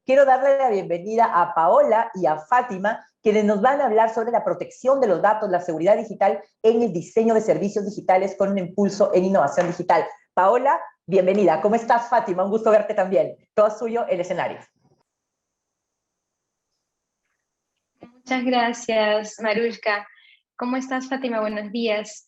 quiero darle la bienvenida a Paola y a Fátima, quienes nos van a hablar sobre la protección de los datos, la seguridad digital en el diseño de servicios digitales con un impulso en innovación digital. Paola, bienvenida. ¿Cómo estás, Fátima? Un gusto verte también. Todo suyo el escenario. Muchas gracias, Marushka. ¿Cómo estás, Fátima? Buenos días.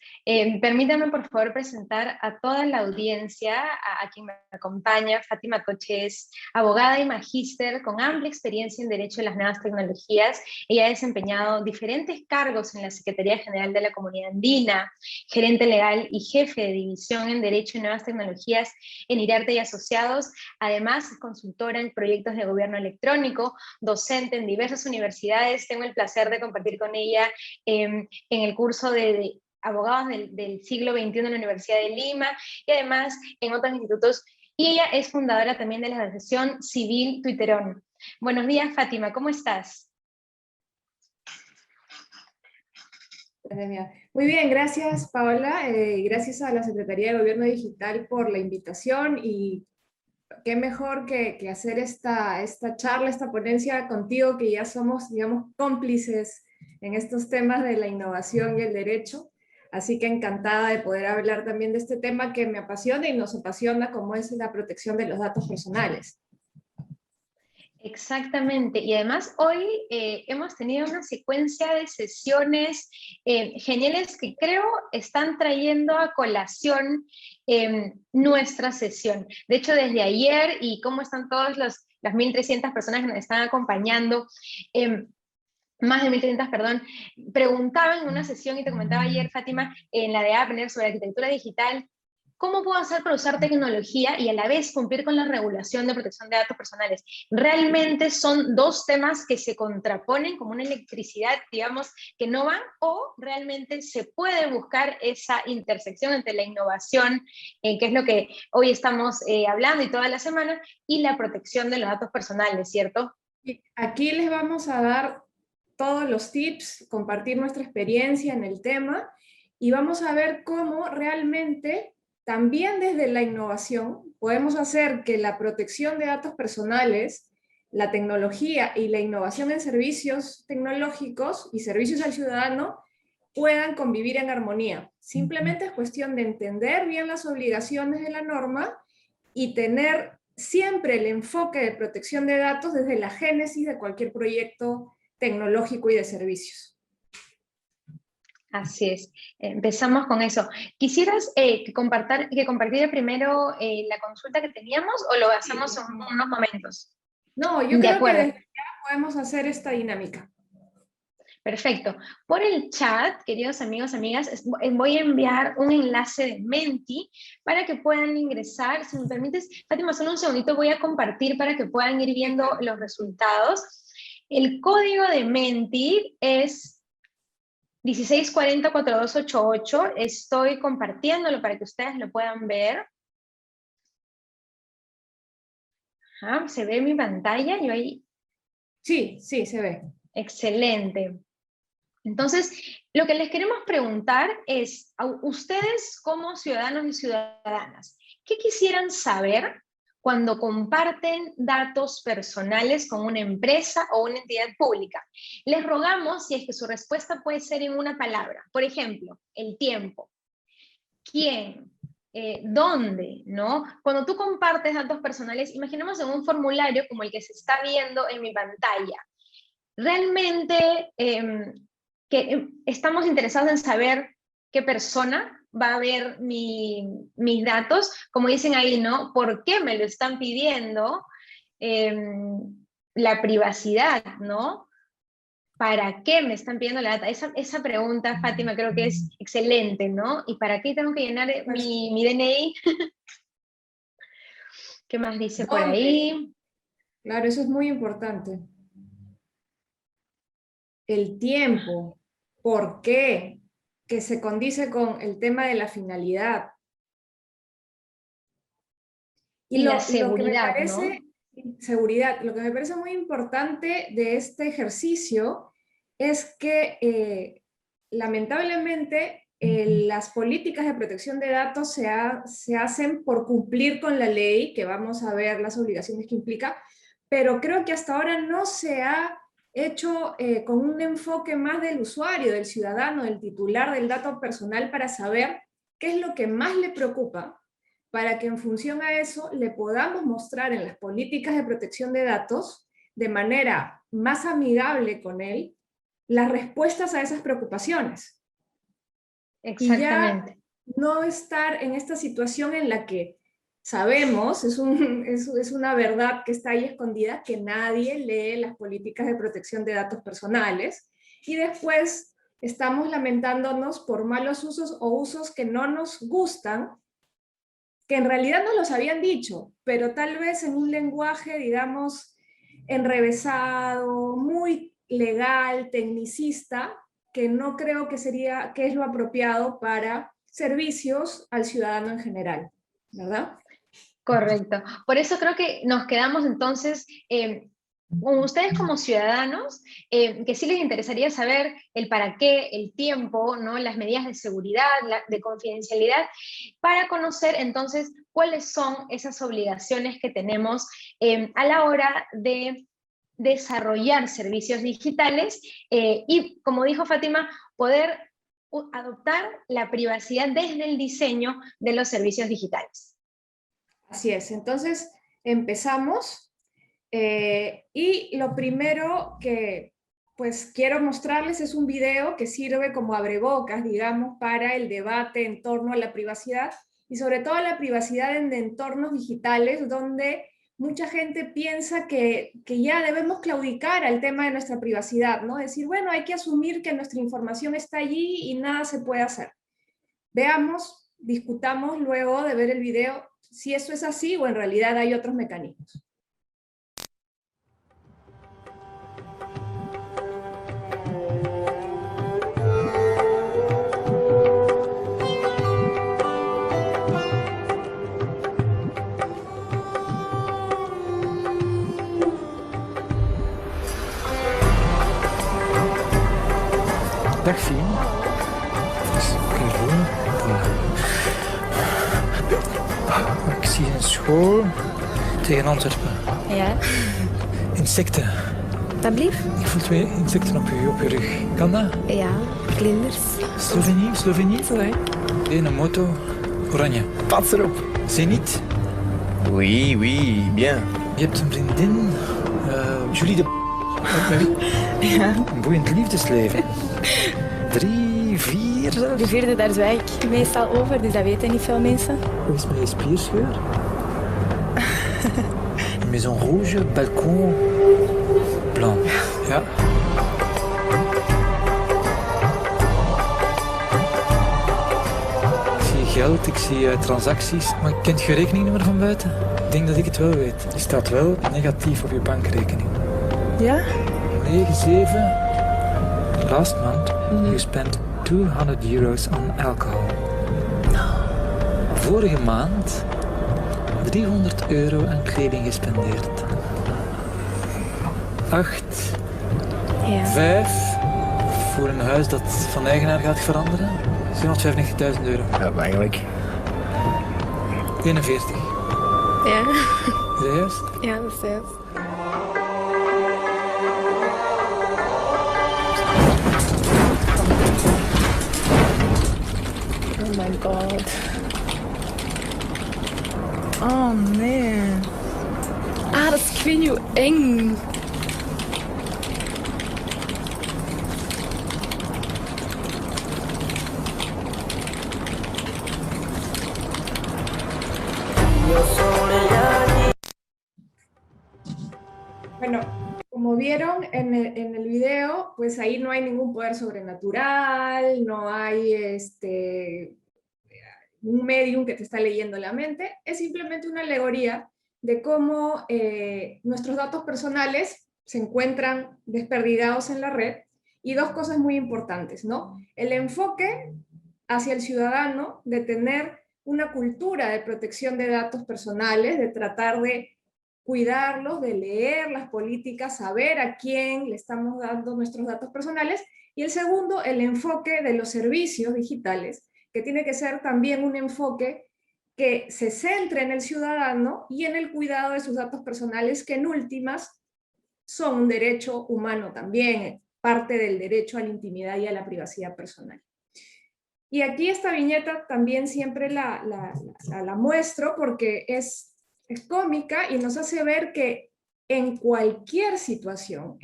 Permítame, por favor, presentar a toda la audiencia, a quien me acompaña. Fátima Coche es abogada y magíster con amplia experiencia en Derecho de las Nuevas Tecnologías. Ella ha desempeñado diferentes cargos en la Secretaría General de la Comunidad Andina, gerente legal y jefe de división en Derecho y Nuevas Tecnologías en Irarte y Asociados. Además, es consultora en proyectos de gobierno electrónico, docente en diversas universidades. Tengo el placer de compartir con ella en el curso de abogados del siglo XXI en la Universidad de Lima y además en otros institutos. Y ella es fundadora también de la Asociación Civil Twitterón. Buenos días, Fátima, ¿cómo estás? Muy bien, gracias, Paola. Gracias a la Secretaría de Gobierno Digital por la invitación y qué mejor que hacer esta charla, esta ponencia contigo, que ya somos, digamos, cómplices en estos temas de la innovación y el derecho. Así que encantada de poder hablar también de este tema que me apasiona y nos apasiona, como es la protección de los datos personales. Exactamente, y además hoy hemos tenido una secuencia de sesiones geniales que creo están trayendo a colación nuestra sesión. De hecho, desde ayer, y cómo están todas las 1.300 personas que nos están acompañando, más de 1.300, perdón, preguntaban en una sesión, y te comentaba ayer, Fátima, en la de Abner, sobre arquitectura digital, ¿cómo puedo hacer para usar tecnología y a la vez cumplir con la regulación de protección de datos personales? Realmente son dos temas que se contraponen como una electricidad, digamos, que no van, o realmente se puede buscar esa intersección entre la innovación, que es lo que hoy estamos hablando y toda la semana, y la protección de los datos personales, ¿cierto? Aquí les vamos a dar todos los tips, compartir nuestra experiencia en el tema y vamos a ver cómo realmente también desde la innovación podemos hacer que la protección de datos personales, la tecnología y la innovación en servicios tecnológicos y servicios al ciudadano puedan convivir en armonía. Simplemente es cuestión de entender bien las obligaciones de la norma y tener siempre el enfoque de protección de datos desde la génesis de cualquier proyecto tecnológico y de servicios. Así es, empezamos con eso. ¿Quisieras que compartiera primero la consulta que teníamos o lo hacemos en unos momentos? No, yo creo que desde ya podemos hacer esta dinámica. Perfecto. Por el chat, queridos amigos, amigas, voy a enviar un enlace de Menti para que puedan ingresar. Si me permites, Fátima, solo un segundito, voy a compartir para que puedan ir viendo los resultados. El código de Menti es 1640-4288. Estoy compartiéndolo para que ustedes lo puedan ver. ¿Se ve mi pantalla? Yo ahí... Sí, sí, se ve. Excelente. Entonces, lo que les queremos preguntar es, a ustedes como ciudadanos y ciudadanas, ¿qué quisieran saber cuando comparten datos personales con una empresa o una entidad pública? Les rogamos si es que su respuesta puede ser en una palabra. Por ejemplo, el tiempo. ¿Quién? ¿Dónde? ¿No? Cuando tú compartes datos personales, imaginemos en un formulario como el que se está viendo en mi pantalla. Realmente que estamos interesados en saber qué persona va a ver mis datos, como dicen ahí, ¿no? ¿Por qué me lo están pidiendo? La privacidad, ¿no? ¿Para qué me están pidiendo la data? Esa pregunta, Fátima, creo que es excelente, ¿no? ¿Y para qué tengo que llenar mi DNI? ¿Qué más dice por ahí? Claro, eso es muy importante. El tiempo, ¿por qué? Que se condice con el tema de la finalidad. Y la seguridad, lo que me parece, ¿no? Seguridad. Lo que me parece muy importante de este ejercicio es que lamentablemente las políticas de protección de datos se hacen por cumplir con la ley, que vamos a ver las obligaciones que implica, pero creo que hasta ahora no se ha hecho con un enfoque más del usuario, del ciudadano, del titular del dato personal, para saber qué es lo que más le preocupa, para que en función a eso le podamos mostrar en las políticas de protección de datos, de manera más amigable con él, las respuestas a esas preocupaciones. Exactamente. Y ya no estar en esta situación en la que sabemos, es una verdad que está ahí escondida, que nadie lee las políticas de protección de datos personales, y después estamos lamentándonos por malos usos o usos que no nos gustan, que en realidad nos los habían dicho, pero tal vez en un lenguaje, digamos, enrevesado, muy legal, tecnicista, que no creo que es lo apropiado para servicios al ciudadano en general, ¿verdad? Correcto. Por eso creo que nos quedamos entonces con ustedes como ciudadanos, que sí les interesaría saber el para qué, el tiempo, ¿no? Las medidas de seguridad, de confidencialidad, para conocer entonces cuáles son esas obligaciones que tenemos a la hora de desarrollar servicios digitales y, como dijo Fátima, poder adoptar la privacidad desde el diseño de los servicios digitales. Así es, entonces empezamos y lo primero que pues quiero mostrarles es un video que sirve como abrebocas, digamos, para el debate en torno a la privacidad y sobre todo la privacidad en entornos digitales donde mucha gente piensa que ya debemos claudicar al tema de nuestra privacidad, ¿no? Decir, bueno, hay que asumir que nuestra información está allí y nada se puede hacer. Veamos, discutamos luego de ver el video si eso es así o en realidad hay otros mecanismos. Dag Fien. Dus gewoon. Ik zie een school tegen Antwerpen. Ja, Insecten. dat blieft? Ik voel 2 insecten op je rug. Kan dat? Ja, vlinders. Slovenië? Zo hè. Een moto. Oranje. Pas erop. Zenit. Oui, oui, bien. Je hebt een vriendin. Julie de... Ja. Een boeiend liefdesleven. 3, 4 zelfs. De vierde, daar zwijg ik meestal over, dus dat weten niet veel mensen. Hoe is met je spierscheur? Maison rouge, balcon blanc. Ja. Ik zie geld, ik zie transacties, maar kent je rekeningnummer van buiten? Ik denk dat ik het wel weet. Die staat wel negatief op je bankrekening. Ja? 9-7. Last month you spent €200 on alcohol. Vorige maand €300 aan kleding gespendeerd. 8, Ja. 5 voor een huis dat van eigenaar gaat veranderen. €295.000. Ja, eigenlijk. 41. Ja. Is dat juist? Ja, dat is juist. Oh my god. Oh nee. Ah, dat is, ik weet niet hoe eng. Bueno, como vieron en el video, pues ahí no hay ningún poder sobrenatural, no hay un medium que te está leyendo la mente, es simplemente una alegoría de cómo nuestros datos personales se encuentran desperdigados en la red, y dos cosas muy importantes, ¿no? El enfoque hacia el ciudadano de tener una cultura de protección de datos personales, de tratar de cuidarlos, de leer las políticas, saber a quién le estamos dando nuestros datos personales, y el segundo, el enfoque de los servicios digitales, que tiene que ser también un enfoque que se centre en el ciudadano y en el cuidado de sus datos personales, que en últimas son un derecho humano también, parte del derecho a la intimidad y a la privacidad personal. Y aquí esta viñeta también siempre la muestro porque es cómica y nos hace ver que en cualquier situación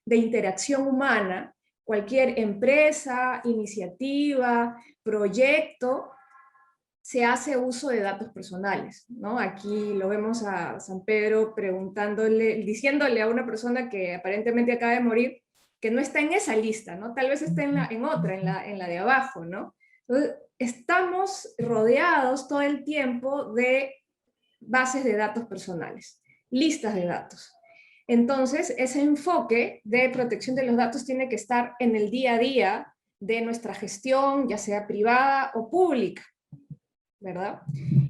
de interacción humana, cualquier empresa, iniciativa, proyecto, se hace uso de datos personales, ¿no? Aquí lo vemos a San Pedro diciéndole a una persona que aparentemente acaba de morir, que no está en esa lista, ¿no? Tal vez esté en otra, en la de abajo, ¿no? Entonces, estamos rodeados todo el tiempo de bases de datos personales, listas de datos. Entonces, ese enfoque de protección de los datos tiene que estar en el día a día de nuestra gestión, ya sea privada o pública, ¿verdad?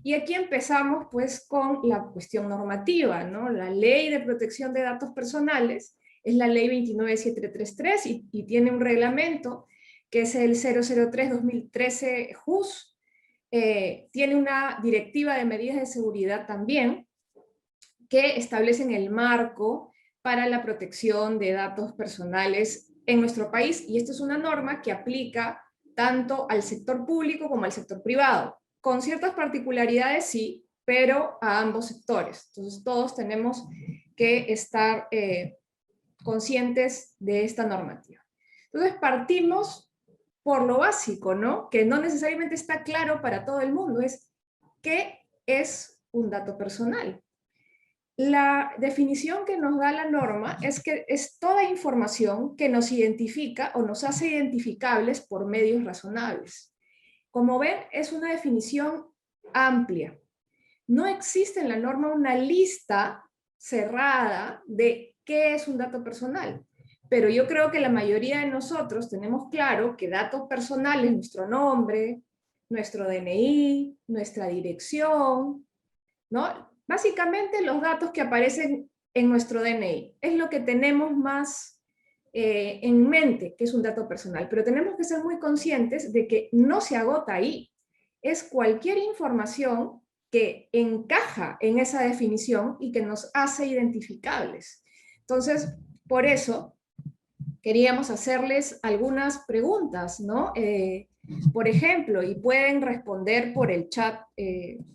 Y aquí empezamos pues con la cuestión normativa, ¿no? La Ley de Protección de Datos Personales es la Ley 29733 y tiene un reglamento que es el 003-2013 JUS, tiene una directiva de medidas de seguridad también que establecen el marco para la protección de datos personales en nuestro país, y esto es una norma que aplica tanto al sector público como al sector privado, con ciertas particularidades sí, pero a ambos sectores. Entonces todos tenemos que estar conscientes de esta normativa. Entonces partimos por lo básico, ¿no? Que no necesariamente está claro para todo el mundo, es ¿qué es un dato personal? La definición que nos da la norma es que es toda información que nos identifica o nos hace identificables por medios razonables. Como ven, es una definición amplia. No existe en la norma una lista cerrada de qué es un dato personal, pero yo creo que la mayoría de nosotros tenemos claro que datos personales, nuestro nombre, nuestro DNI, nuestra dirección, ¿no? Básicamente los datos que aparecen en nuestro DNI. Es lo que tenemos más en mente, que es un dato personal, pero tenemos que ser muy conscientes de que no se agota ahí. Es cualquier información que encaja en esa definición y que nos hace identificables. Entonces, por eso queríamos hacerles algunas preguntas, ¿no? Por ejemplo, y pueden responder por el chat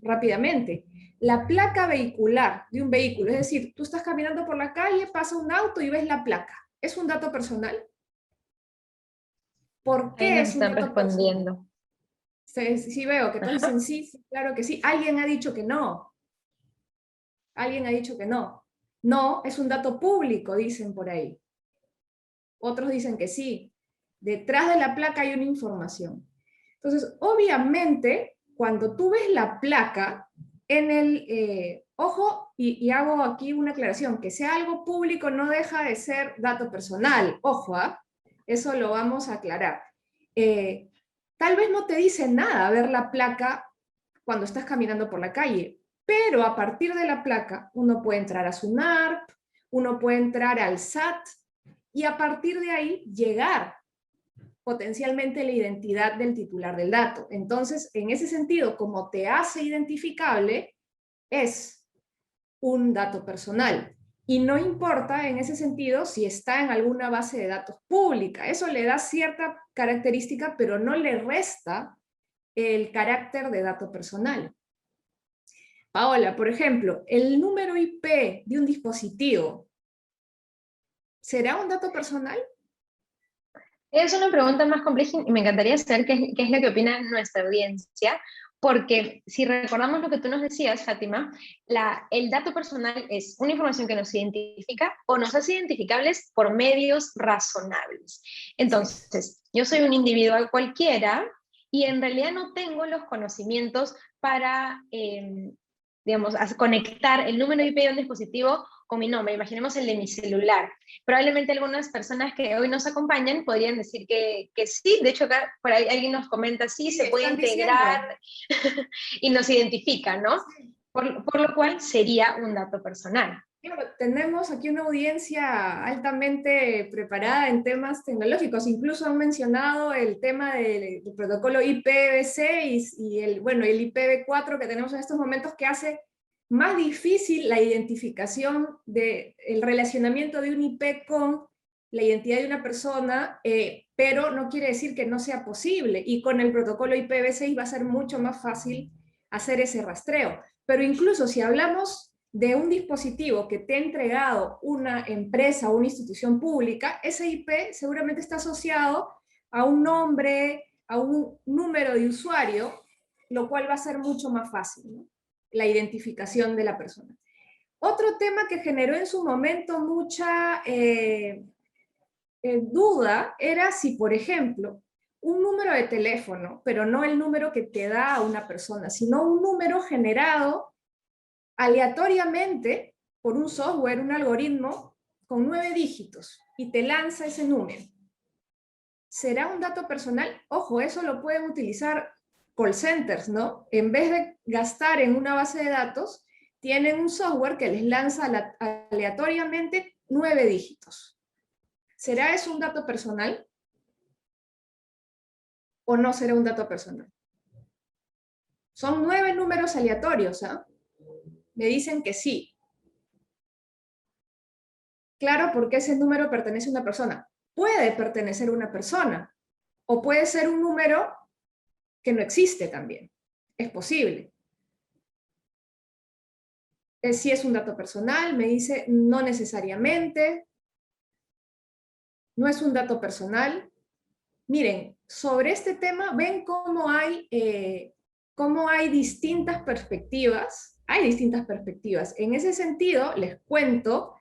rápidamente. La placa vehicular de un vehículo, es decir, tú estás caminando por la calle, pasa un auto y ves la placa. ¿Es un dato personal? ¿Por qué Ahí nos es un están dato respondiendo. personal? Sí, veo que todos dicen sí, sí, claro que sí. Alguien ha dicho que no. Alguien ha dicho que no. No, es un dato público, dicen por ahí. Otros dicen que sí. Detrás de la placa hay una información. Entonces, obviamente, cuando tú ves la placa, en el, ojo, y hago aquí una aclaración, que sea algo público no deja de ser dato personal, ojo, eso lo vamos a aclarar. Tal vez no te dice nada ver la placa cuando estás caminando por la calle, pero a partir de la placa uno puede entrar a SUNARP, uno puede entrar al SAT, y a partir de ahí llegar potencialmente la identidad del titular del dato. Entonces, en ese sentido, como te hace identificable, es un dato personal. Y no importa en ese sentido si está en alguna base de datos pública. Eso le da cierta característica, pero no le resta el carácter de dato personal. Paola, por ejemplo, el número IP de un dispositivo, ¿será un dato personal? Es una pregunta más compleja y me encantaría saber qué es lo que opina nuestra audiencia, porque si recordamos lo que tú nos decías, Fátima, el dato personal es una información que nos identifica o nos hace identificables por medios razonables. Entonces, yo soy un individual cualquiera y en realidad no tengo los conocimientos para, digamos, conectar el número IP de un dispositivo con mi nombre. Imaginemos el de mi celular. Probablemente algunas personas que hoy nos acompañan podrían decir que sí. De hecho, acá por ahí alguien nos comenta, sí, se puede integrar y nos identifica, ¿no? por lo cual sería un dato personal. Claro, tenemos aquí una audiencia altamente preparada en temas tecnológicos, incluso han mencionado el tema del protocolo IPv6 y el IPv4 que tenemos en estos momentos, que hace más difícil la identificación del relacionamiento de un IP con la identidad de una persona, pero no quiere decir que no sea posible, y con el protocolo IPv6 va a ser mucho más fácil hacer ese rastreo. Pero incluso si hablamos de un dispositivo que te ha entregado una empresa o una institución pública, ese IP seguramente está asociado a un nombre, a un número de usuario, lo cual va a ser mucho más fácil, ¿no? La identificación de la persona. Otro tema que generó en su momento mucha duda era si, por ejemplo, un número de teléfono, pero no el número que te da a una persona, sino un número generado aleatoriamente por un software, un algoritmo, con 9 dígitos, y te lanza ese número. ¿Será un dato personal? Ojo, eso lo pueden utilizar call centers, ¿no? En vez de gastar en una base de datos, tienen un software que les lanza aleatoriamente 9 dígitos. ¿Será eso un dato personal? ¿O no será un dato personal? Son 9 números aleatorios, ¿ah? Me dicen que sí. Claro, porque ese número pertenece a una persona. Puede pertenecer a una persona, o puede ser un número que no existe también. Es posible. Si es un dato personal, me dice no necesariamente. No es un dato personal. Miren, sobre este tema, ven cómo hay distintas perspectivas. Hay distintas perspectivas. En ese sentido, les cuento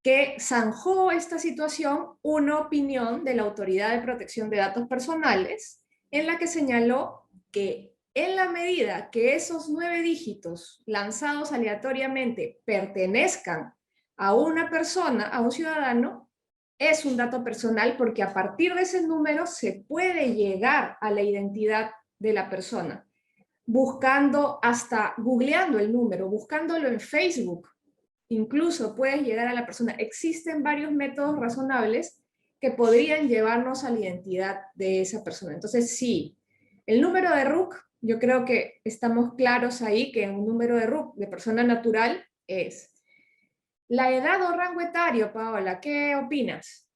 que zanjó esta situación una opinión de la Autoridad de Protección de Datos Personales, en la que señaló que en la medida que esos 9 dígitos lanzados aleatoriamente pertenezcan a una persona, a un ciudadano, es un dato personal, porque a partir de ese número se puede llegar a la identidad de la persona, buscando, hasta googleando el número, buscándolo en Facebook. Incluso puedes llegar a la persona. Existen varios métodos razonables que podrían llevarnos a la identidad de esa persona. Entonces, sí, el número de RUC, yo creo que estamos claros ahí que un número de RUC de persona natural es. La edad o rango etario, Paola, ¿qué opinas?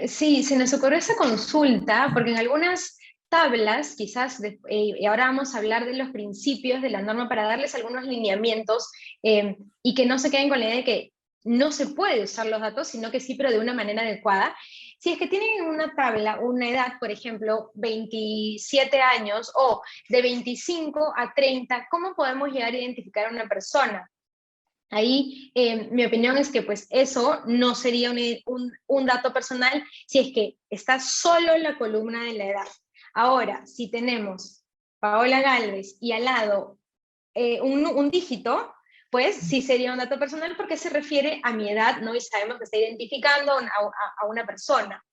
Sí, se nos ocurrió esa consulta porque en algunas tablas, quizás, y ahora vamos a hablar de los principios de la norma para darles algunos lineamientos y que no se queden con la idea de que no se puede usar los datos, sino que sí, pero de una manera adecuada. Si es que tienen en una tabla una edad, por ejemplo, 27 años o de 25 a 30, ¿cómo podemos llegar a identificar a una persona? Ahí mi opinión es que pues eso no sería un dato personal si es que está solo en la columna de la edad. Ahora, si tenemos Paola Gálvez y al lado un dígito, pues sí sería un dato personal porque se refiere a mi edad, ¿no? Y sabemos que está identificando a una persona.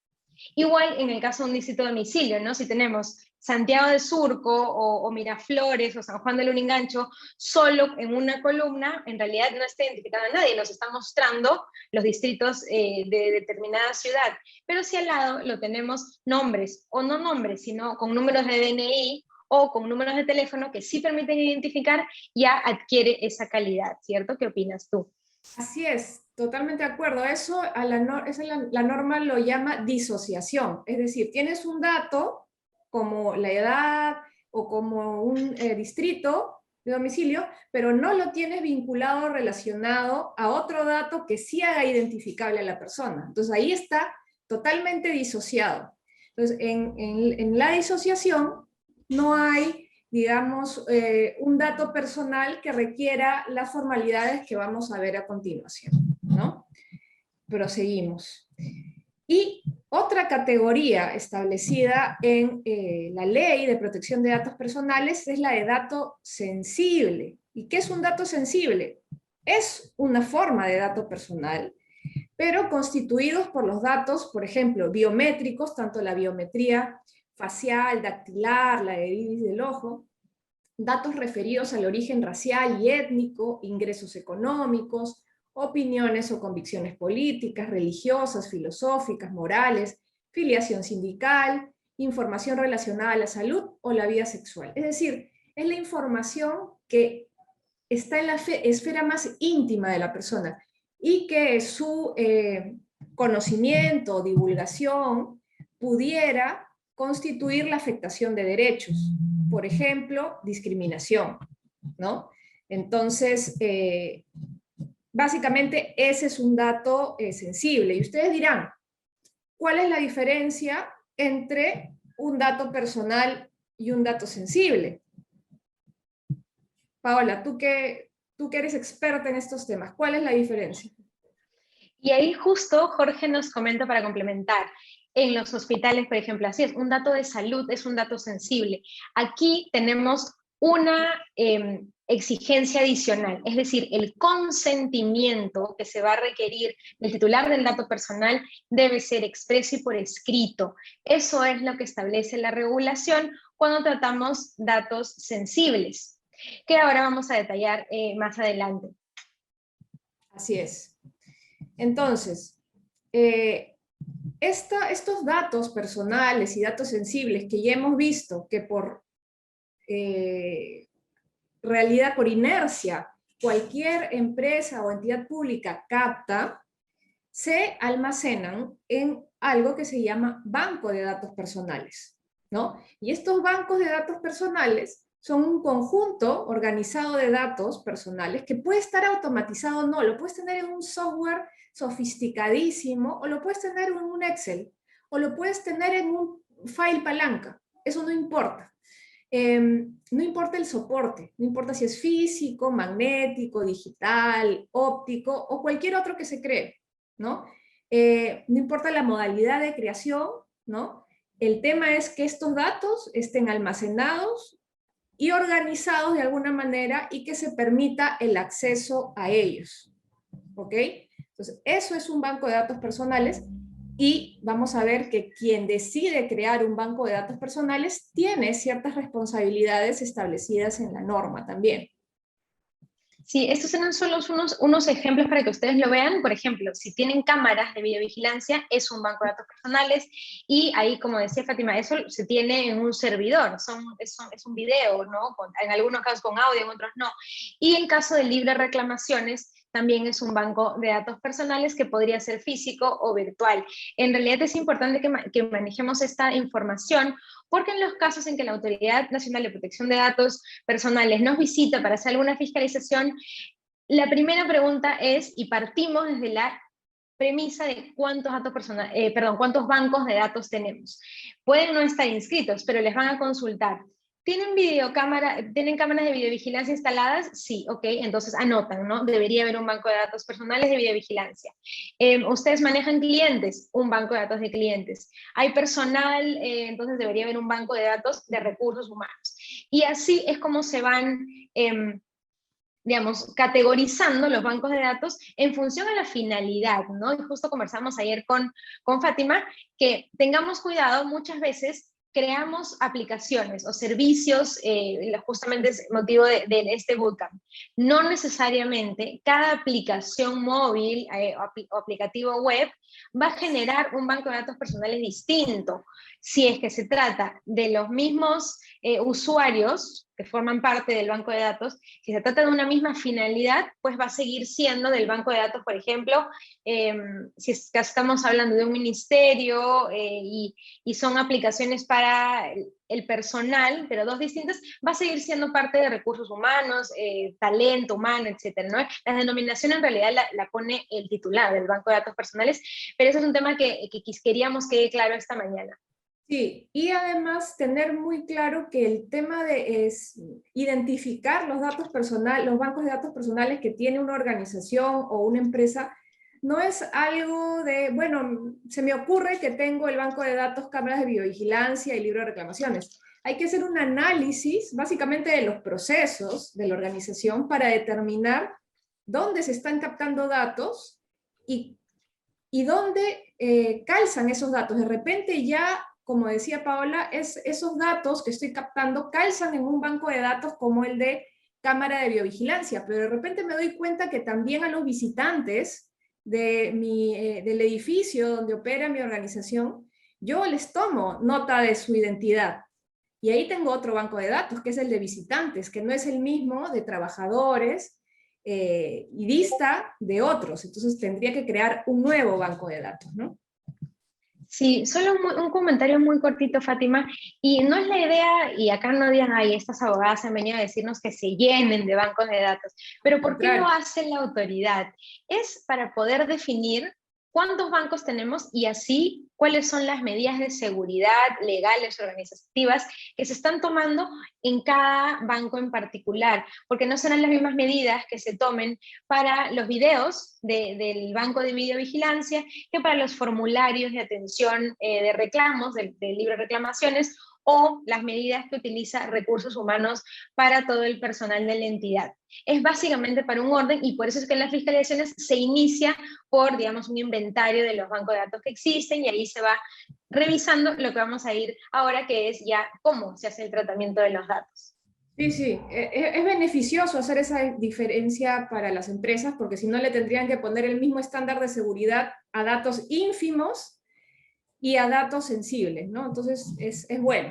Igual en el caso de un dígito de domicilio, ¿no? Si tenemos Santiago de Surco o Miraflores o San Juan de Lurigancho solo en una columna, en realidad no está identificando a nadie, nos está mostrando los distritos de determinada ciudad. Pero si al lado lo tenemos nombres, o no nombres, sino con números de DNI o con números de teléfono que sí permiten identificar, ya adquiere esa calidad, ¿cierto? ¿Qué opinas tú? Así es, totalmente de acuerdo. Eso la norma lo llama disociación. Es decir, tienes un dato como la edad o como un distrito de domicilio, pero no lo tienes vinculado o relacionado a otro dato que sí haga identificable a la persona. Entonces ahí está totalmente disociado. Entonces en la disociación no hay, digamos, un dato personal que requiera las formalidades que vamos a ver a continuación, ¿no? Proseguimos. Y otra categoría establecida en la Ley de Protección de Datos Personales es la de dato sensible. ¿Y qué es un dato sensible? Es una forma de dato personal, pero constituidos por los datos, por ejemplo, biométricos, tanto la biometría facial, dactilar, la de iris del ojo, datos referidos al origen racial y étnico, ingresos económicos, opiniones o convicciones políticas, religiosas, filosóficas, morales, filiación sindical, información relacionada a la salud o la vida sexual. Es decir, es la información que está en la esfera más íntima de la persona y que su conocimiento o divulgación pudiera constituir la afectación de derechos. Por ejemplo, discriminación, ¿no? Entonces, básicamente ese es un dato sensible. Y ustedes dirán, ¿cuál es la diferencia entre un dato personal y un dato sensible? Paola, tú que eres experta en estos temas, ¿cuál es la diferencia? Y ahí justo Jorge nos comenta para complementar. En los hospitales, por ejemplo, así es, un dato de salud es un dato sensible. Aquí tenemos una exigencia adicional, es decir, el consentimiento que se va a requerir del titular del dato personal debe ser expreso y por escrito. Eso es lo que establece la regulación cuando tratamos datos sensibles, que ahora vamos a detallar más adelante. Así es. Entonces, estos datos personales y datos sensibles que ya hemos visto que por realidad, por inercia, cualquier empresa o entidad pública capta, se almacenan en algo que se llama banco de datos personales, ¿no? Y estos bancos de datos personales son un conjunto organizado de datos personales que puede estar automatizado o no, lo puedes tener en un software sofisticadísimo, o lo puedes tener en un Excel, o lo puedes tener en un file palanca, eso no importa. No importa el soporte, no importa si es físico, magnético, digital, óptico, o cualquier otro que se cree, ¿no? No importa la modalidad de creación, ¿no? El tema es que estos datos estén almacenados y organizados de alguna manera y que se permita el acceso a ellos, ¿ok? Entonces, eso es un banco de datos personales y vamos a ver que quien decide crear un banco de datos personales tiene ciertas responsabilidades establecidas en la norma también. Sí, estos eran solo unos ejemplos para que ustedes lo vean. Por ejemplo, si tienen cámaras de videovigilancia, es un banco de datos personales, y ahí, como decía Fátima, eso se tiene en un servidor, es un video, ¿no? En algunos casos con audio, en otros no. Y en caso de libre reclamaciones, también es un banco de datos personales que podría ser físico o virtual. En realidad es importante que manejemos esta información, porque en los casos en que la Autoridad Nacional de Protección de Datos Personales nos visita para hacer alguna fiscalización, la primera pregunta es, y partimos desde la premisa de cuántos bancos de datos tenemos. Pueden no estar inscritos, pero les van a consultar. ¿Tienen cámaras de videovigilancia instaladas? Sí, ok, entonces anotan, ¿no? Debería haber un banco de datos personales de videovigilancia. ¿Ustedes manejan clientes? Un banco de datos de clientes. ¿Hay personal? Entonces debería haber un banco de datos de recursos humanos. Y así es como se van, digamos, categorizando los bancos de datos en función a la finalidad, ¿no? Y justo conversamos ayer con Fátima, que tengamos cuidado, muchas veces creamos aplicaciones o servicios, justamente es motivo de este bootcamp. No necesariamente cada aplicación móvil o aplicativo web va a generar un banco de datos personales distinto. Si es que se trata de los mismos usuarios que forman parte del banco de datos, si se trata de una misma finalidad, pues va a seguir siendo del banco de datos, por ejemplo, si es que estamos hablando de un ministerio y son aplicaciones para el personal, pero dos distintas, va a seguir siendo parte de recursos humanos, talento humano, etcétera, ¿no? La denominación en realidad la pone el titular del banco de datos personales, pero eso es un tema que queríamos que quede claro esta mañana. Sí, y además tener muy claro que el tema es identificar los datos personales, los bancos de datos personales que tiene una organización o una empresa, no es algo de, bueno, se me ocurre que tengo el banco de datos, cámaras de videovigilancia y libro de reclamaciones. Hay que hacer un análisis básicamente de los procesos de la organización para determinar dónde se están captando datos y dónde calzan esos datos. De repente ya como decía Paola, esos datos que estoy captando calzan en un banco de datos como el de cámara de biovigilancia, pero de repente me doy cuenta que también a los visitantes del edificio donde opera mi organización, yo les tomo nota de su identidad. Y ahí tengo otro banco de datos, que es el de visitantes, que no es el mismo de trabajadores, y dista de otros. Entonces tendría que crear un nuevo banco de datos, ¿no? Sí, solo un comentario muy cortito, Fátima, y no es la idea, y acá no digan, ay, estas abogadas han venido a decirnos que se llenen de bancos de datos, pero ¿por qué lo hace la autoridad? Es para poder definir cuántos bancos tenemos y así cuáles son las medidas de seguridad legales, organizativas, que se están tomando en cada banco en particular, porque no serán las mismas medidas que se tomen para los videos del banco de videovigilancia que para los formularios de atención de reclamos, de libre reclamaciones, o las medidas que utiliza recursos humanos para todo el personal de la entidad. Es básicamente para un orden y por eso es que en las fiscalizaciones se inicia por, digamos, un inventario de los bancos de datos que existen y ahí se va revisando lo que vamos a ir ahora, que es ya cómo se hace el tratamiento de los datos. Sí, sí, es beneficioso hacer esa diferencia para las empresas porque si no le tendrían que poner el mismo estándar de seguridad a datos ínfimos y a datos sensibles, ¿no? Entonces, es bueno.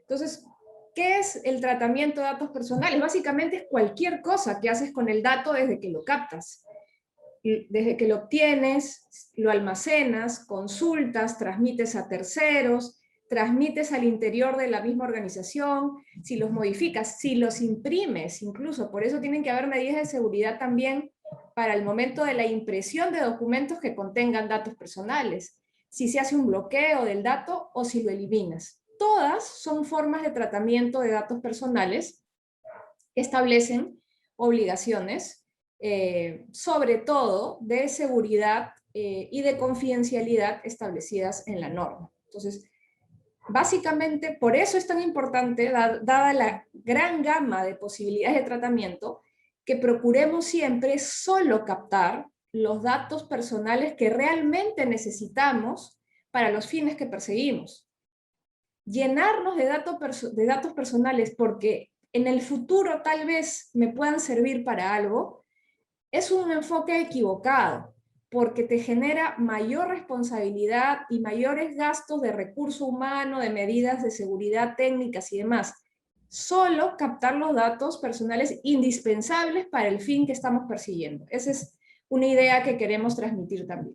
Entonces, ¿qué es el tratamiento de datos personales? Básicamente es cualquier cosa que haces con el dato desde que lo captas. Desde que lo obtienes, lo almacenas, consultas, transmites a terceros, transmites al interior de la misma organización, si los modificas, si los imprimes, incluso. Por eso tienen que haber medidas de seguridad también para el momento de la impresión de documentos que contengan datos personales. Si se hace un bloqueo del dato o si lo eliminas. Todas son formas de tratamiento de datos personales que establecen obligaciones, sobre todo de seguridad y de confidencialidad establecidas en la norma. Entonces, básicamente, por eso es tan importante, dada la gran gama de posibilidades de tratamiento, que procuremos siempre solo captar los datos personales que realmente necesitamos para los fines que perseguimos. Llenarnos de datos personales porque en el futuro tal vez me puedan servir para algo, es un enfoque equivocado, porque te genera mayor responsabilidad y mayores gastos de recurso humano, de medidas de seguridad técnicas y demás. Solo captar los datos personales indispensables para el fin que estamos persiguiendo. Esa es una idea que queremos transmitir también.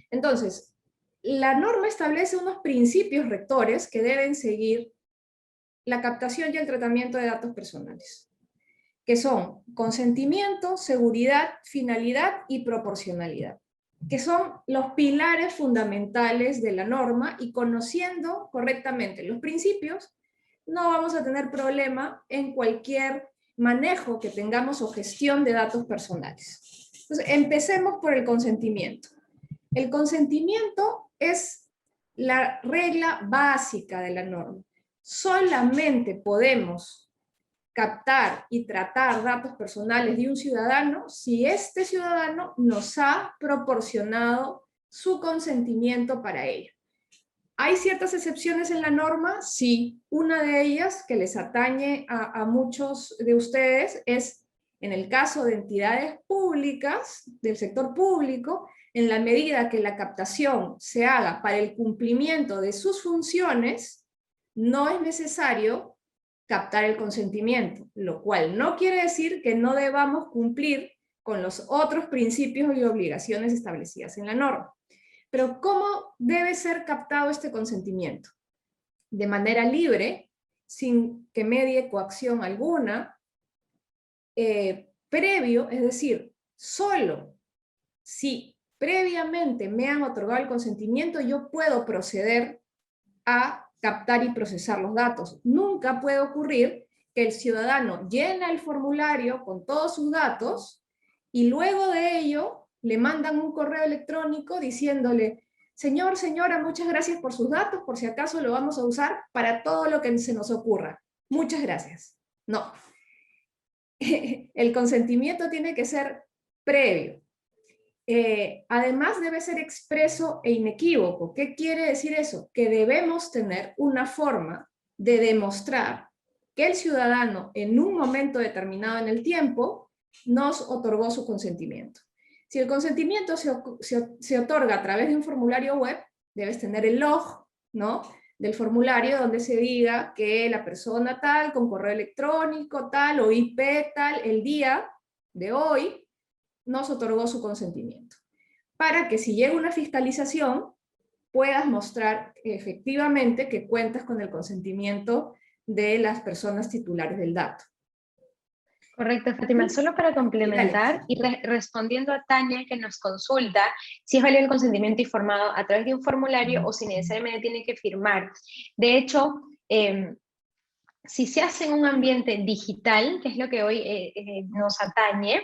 Entonces, la norma establece unos principios rectores que deben seguir la captación y el tratamiento de datos personales, que son consentimiento, seguridad, finalidad y proporcionalidad, que son los pilares fundamentales de la norma, y conociendo correctamente los principios, no vamos a tener problema en cualquier manejo que tengamos o gestión de datos personales. Entonces, empecemos por el consentimiento. El consentimiento es la regla básica de la norma. Solamente podemos captar y tratar datos personales de un ciudadano si este ciudadano nos ha proporcionado su consentimiento para ello. ¿Hay ciertas excepciones en la norma? Sí. Una de ellas, que les atañe a muchos de ustedes, es en el caso de entidades públicas, del sector público, en la medida que la captación se haga para el cumplimiento de sus funciones, no es necesario captar el consentimiento, lo cual no quiere decir que no debamos cumplir con los otros principios y obligaciones establecidas en la norma. Pero ¿cómo debe ser captado este consentimiento? De manera libre, sin que medie coacción alguna, previo, es decir, solo si previamente me han otorgado el consentimiento, yo puedo proceder a captar y procesar los datos. Nunca puede ocurrir que el ciudadano llena el formulario con todos sus datos y luego de ello le mandan un correo electrónico diciéndole: señor, señora, muchas gracias por sus datos, por si acaso lo vamos a usar para todo lo que se nos ocurra. Muchas gracias. No. El consentimiento tiene que ser previo. además debe ser expreso e inequívoco. ¿Qué quiere decir eso? Que debemos tener una forma de demostrar que el ciudadano en un momento determinado en el tiempo nos otorgó su consentimiento. Si el consentimiento se otorga a través de un formulario web, debes tener el log, ¿no?, del formulario donde se diga que la persona tal, con correo electrónico tal o IP tal, el día de hoy, nos otorgó su consentimiento. Para que si llega una fiscalización, puedas mostrar efectivamente que cuentas con el consentimiento de las personas titulares del dato. Correcto, Fátima. Solo para complementar y respondiendo a Tania, que nos consulta si es válido el consentimiento informado a través de un formulario o si necesariamente tiene que firmar. De hecho, si se hace en un ambiente digital, que es lo que hoy nos atañe,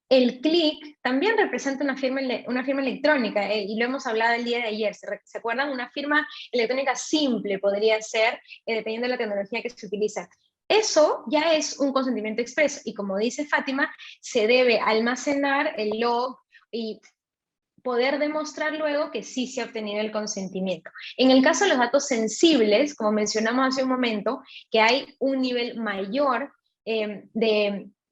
el clic también representa una firma electrónica, y lo hemos hablado el día de ayer. ¿Se acuerdan? Una firma electrónica simple podría ser, dependiendo de la tecnología que se utiliza. Eso ya es un consentimiento expreso, y como dice Fátima, se debe almacenar el log y poder demostrar luego que sí se ha obtenido el consentimiento. En el caso de los datos sensibles, como mencionamos hace un momento, que hay un nivel mayor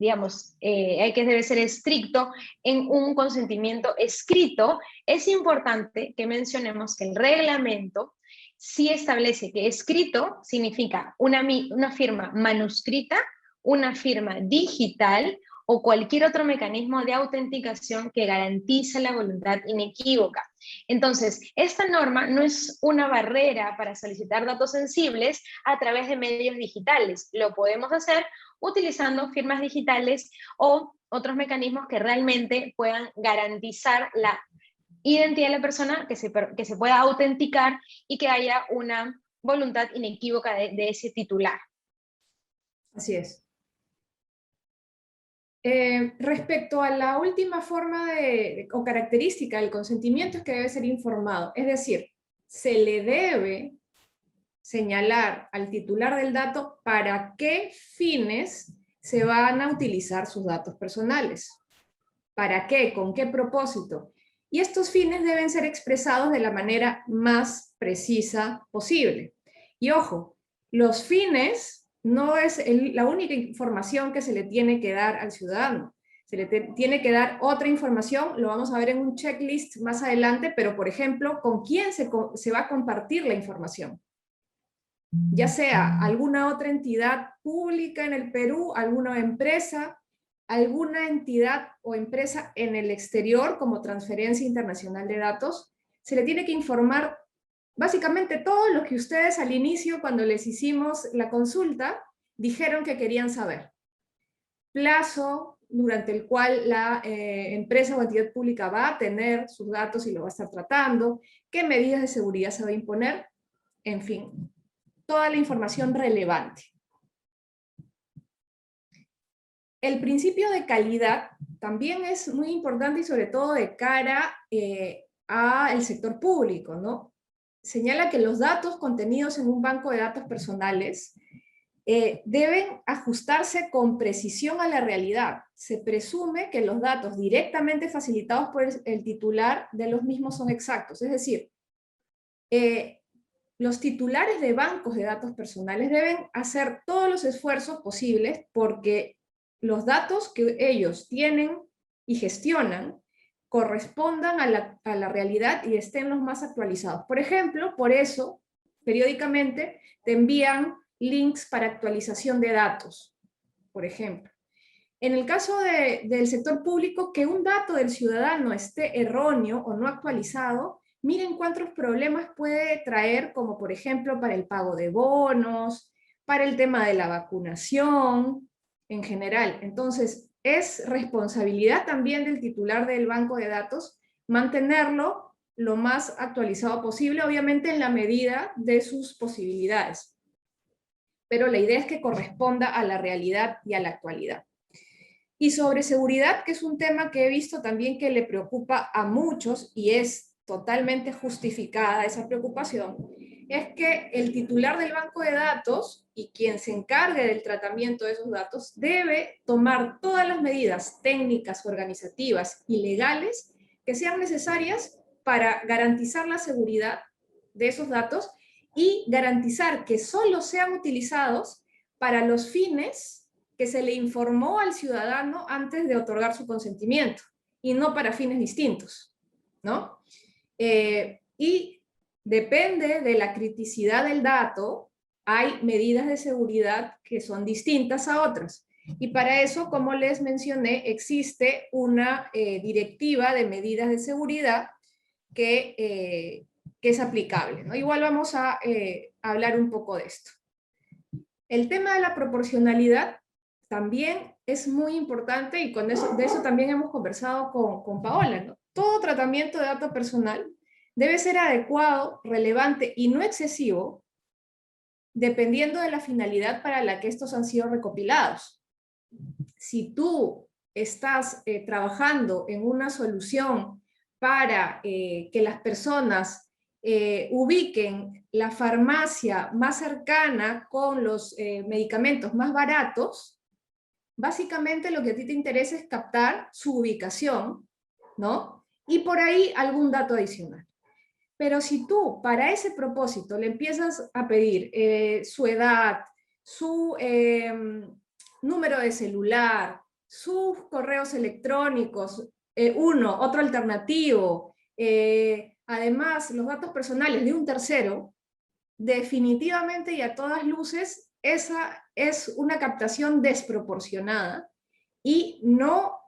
digamos, hay que debe ser estricto en un consentimiento escrito, es importante que mencionemos que el reglamento sí establece que escrito significa una firma manuscrita, una firma digital o cualquier otro mecanismo de autenticación que garantice la voluntad inequívoca. Entonces, esta norma no es una barrera para solicitar datos sensibles a través de medios digitales. Lo podemos hacer utilizando firmas digitales o otros mecanismos que realmente puedan garantizar la identidad de la persona, que se pueda autenticar y que haya una voluntad inequívoca de ese titular. Así es. Respecto a la última forma o característica del consentimiento, es que debe ser informado. Es decir, se le debe señalar al titular del dato para qué fines se van a utilizar sus datos personales. ¿Para qué? ¿Con qué propósito? Y estos fines deben ser expresados de la manera más precisa posible. Y ojo, los fines no es la única información que se le tiene que dar al ciudadano. Se le tiene que dar otra información, lo vamos a ver en un checklist más adelante, pero por ejemplo, ¿con quién se va a compartir la información? Ya sea alguna otra entidad pública en el Perú, alguna empresa, alguna entidad o empresa en el exterior como Transferencia Internacional de Datos, se le tiene que informar básicamente todo lo que ustedes al inicio, cuando les hicimos la consulta, dijeron que querían saber. Plazo durante el cual la empresa o entidad pública va a tener sus datos y lo va a estar tratando, qué medidas de seguridad se va a imponer, en fin, toda la información relevante. El principio de calidad también es muy importante y sobre todo de cara al sector público, ¿no? Señala que los datos contenidos en un banco de datos personales deben ajustarse con precisión a la realidad. Se presume que los datos directamente facilitados por el titular de los mismos son exactos. Es decir, los titulares de bancos de datos personales deben hacer todos los esfuerzos posibles porque los datos que ellos tienen y gestionan correspondan a la realidad y estén los más actualizados. Por ejemplo, por eso, periódicamente te envían links para actualización de datos, por ejemplo. En el caso del sector público, que un dato del ciudadano esté erróneo o no actualizado, miren cuántos problemas puede traer, como por ejemplo para el pago de bonos, para el tema de la vacunación, en general. Entonces, es responsabilidad también del titular del banco de datos mantenerlo lo más actualizado posible, obviamente en la medida de sus posibilidades. Pero la idea es que corresponda a la realidad y a la actualidad. Y sobre seguridad, que es un tema que he visto también que le preocupa a muchos, y es totalmente justificada esa preocupación, es que el titular del banco de datos y quien se encargue del tratamiento de esos datos debe tomar todas las medidas técnicas, organizativas y legales que sean necesarias para garantizar la seguridad de esos datos y garantizar que solo sean utilizados para los fines que se le informó al ciudadano antes de otorgar su consentimiento, y no para fines distintos, ¿no? Y depende de la criticidad del dato, hay medidas de seguridad que son distintas a otras. Y para eso, como les mencioné, existe una directiva de medidas de seguridad que es aplicable, ¿no? Igual vamos a hablar un poco de esto. El tema de la proporcionalidad también es muy importante, y de eso también hemos conversado con Paola, ¿no? Todo tratamiento de dato personal debe ser adecuado, relevante y no excesivo, dependiendo de la finalidad para la que estos han sido recopilados. Si tú estás trabajando en una solución para que las personas ubiquen la farmacia más cercana con los medicamentos más baratos, básicamente lo que a ti te interesa es captar su ubicación, ¿no? Y por ahí algún dato adicional. Pero si tú para ese propósito le empiezas a pedir su edad, su número de celular, sus correos electrónicos, otro alternativo, además los datos personales de un tercero, definitivamente y a todas luces, esa es una captación desproporcionada y no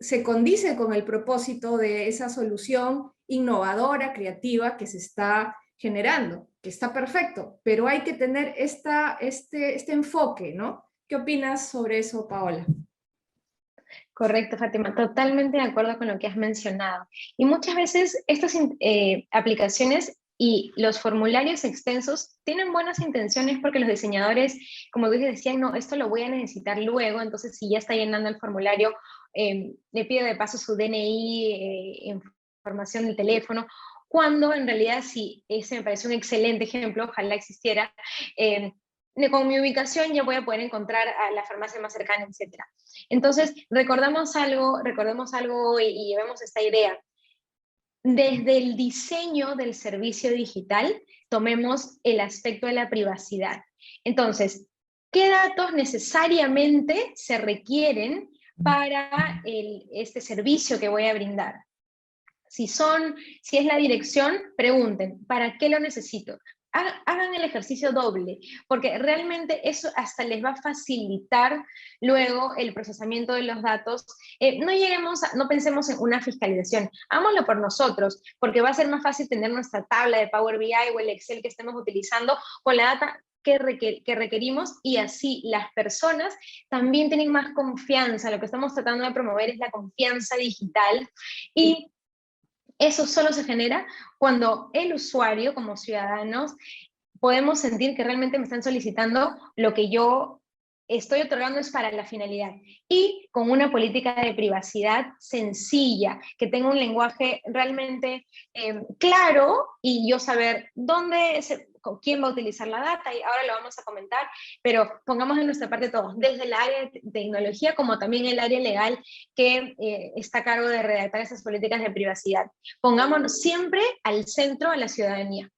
se condice con el propósito de esa solución innovadora, creativa que se está generando, que está perfecto, pero hay que tener este enfoque, ¿no? ¿Qué opinas sobre eso, Paola? Correcto, Fátima, totalmente de acuerdo con lo que has mencionado. Y muchas veces estas aplicaciones y los formularios extensos tienen buenas intenciones porque los diseñadores, como tú decían, no, esto lo voy a necesitar luego, entonces si ya está llenando el formulario, le pido de paso su DNI, información del teléfono, cuando en realidad sí, ese me parece un excelente ejemplo, ojalá existiera, con mi ubicación ya voy a poder encontrar a la farmacia más cercana, etc. Entonces, recordemos algo y llevemos esta idea. Desde el diseño del servicio digital, tomemos el aspecto de la privacidad. Entonces, ¿qué datos necesariamente se requieren para este servicio que voy a brindar? Si es la dirección, pregunten, ¿para qué lo necesito? Hagan el ejercicio doble, porque realmente eso hasta les va a facilitar luego el procesamiento de los datos. No pensemos en una fiscalización, hagámoslo por nosotros, porque va a ser más fácil tener nuestra tabla de Power BI o el Excel que estemos utilizando con la data que requerimos, y así las personas también tienen más confianza. Lo que estamos tratando de promover es la confianza digital, y eso solo se genera cuando el usuario, como ciudadanos, podemos sentir que realmente me están solicitando lo que yo estoy otorgando es para la finalidad. Y con una política de privacidad sencilla, que tenga un lenguaje realmente claro, y yo saber con quién va a utilizar la data, y ahora lo vamos a comentar, pero pongamos de nuestra parte todos, desde el área de tecnología como también el área legal que está a cargo de redactar esas políticas de privacidad. Pongámonos siempre al centro a la ciudadanía.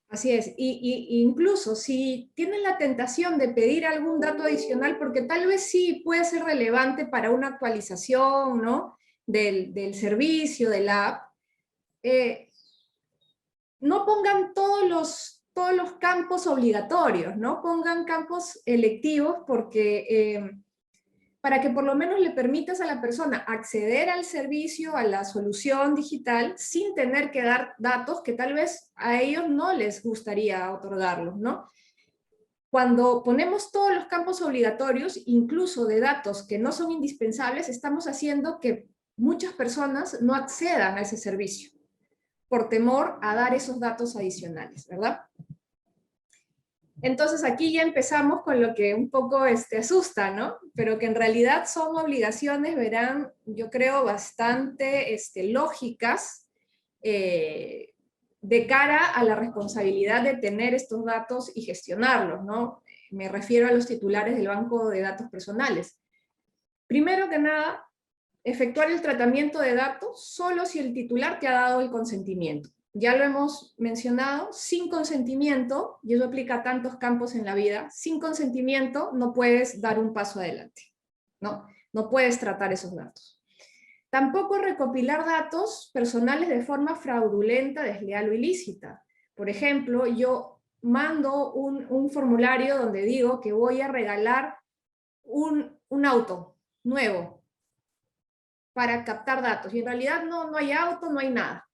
Así es, y incluso si tienen la tentación de pedir algún dato adicional, porque tal vez sí puede ser relevante para una actualización, ¿no? del servicio, de la app, no pongan todos los campos obligatorios, ¿no? Pongan campos electivos, porque para que por lo menos le permitas a la persona acceder al servicio, a la solución digital, sin tener que dar datos que tal vez a ellos no les gustaría otorgarlos, ¿no? Cuando ponemos todos los campos obligatorios, incluso de datos que no son indispensables, estamos haciendo que muchas personas no accedan a ese servicio, por temor a dar esos datos adicionales, ¿verdad? Entonces aquí ya empezamos con lo que un poco asusta, ¿no? Pero que en realidad son obligaciones, verán, yo creo, bastante lógicas de cara a la responsabilidad de tener estos datos y gestionarlos, ¿no? Me refiero a los titulares del banco de datos personales. Primero que nada, efectuar el tratamiento de datos solo si el titular te ha dado el consentimiento. Ya lo hemos mencionado, sin consentimiento, y eso aplica a tantos campos en la vida, sin consentimiento no puedes dar un paso adelante, ¿no? No puedes tratar esos datos. Tampoco recopilar datos personales de forma fraudulenta, desleal o ilícita. Por ejemplo, yo mando un formulario donde digo que voy a regalar un auto nuevo para captar datos, y en realidad no hay auto, no hay nada,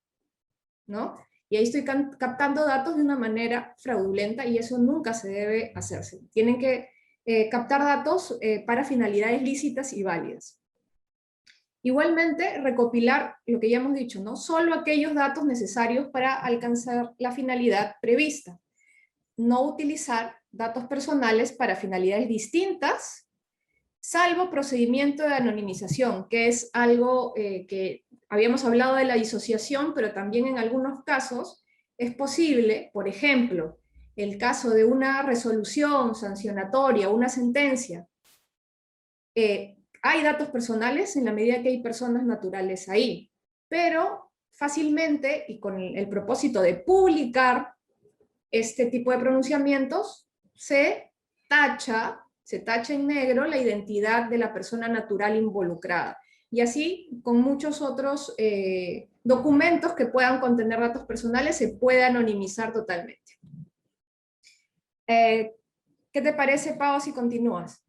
¿no? Y ahí estoy captando datos de una manera fraudulenta, y eso nunca se debe hacerse. Tienen que captar datos para finalidades lícitas y válidas. Igualmente, recopilar lo que ya hemos dicho, ¿no? Solo aquellos datos necesarios para alcanzar la finalidad prevista. No utilizar datos personales para finalidades distintas, salvo procedimiento de anonimización, que es algo que habíamos hablado de la disociación, pero también en algunos casos es posible, por ejemplo, el caso de una resolución sancionatoria, una sentencia, hay datos personales en la medida que hay personas naturales ahí, pero fácilmente, y con el propósito de publicar este tipo de pronunciamientos, se tacha en negro la identidad de la persona natural involucrada. Y así, con muchos otros documentos que puedan contener datos personales, se puede anonimizar totalmente. ¿Qué te parece, Pau, si continúas?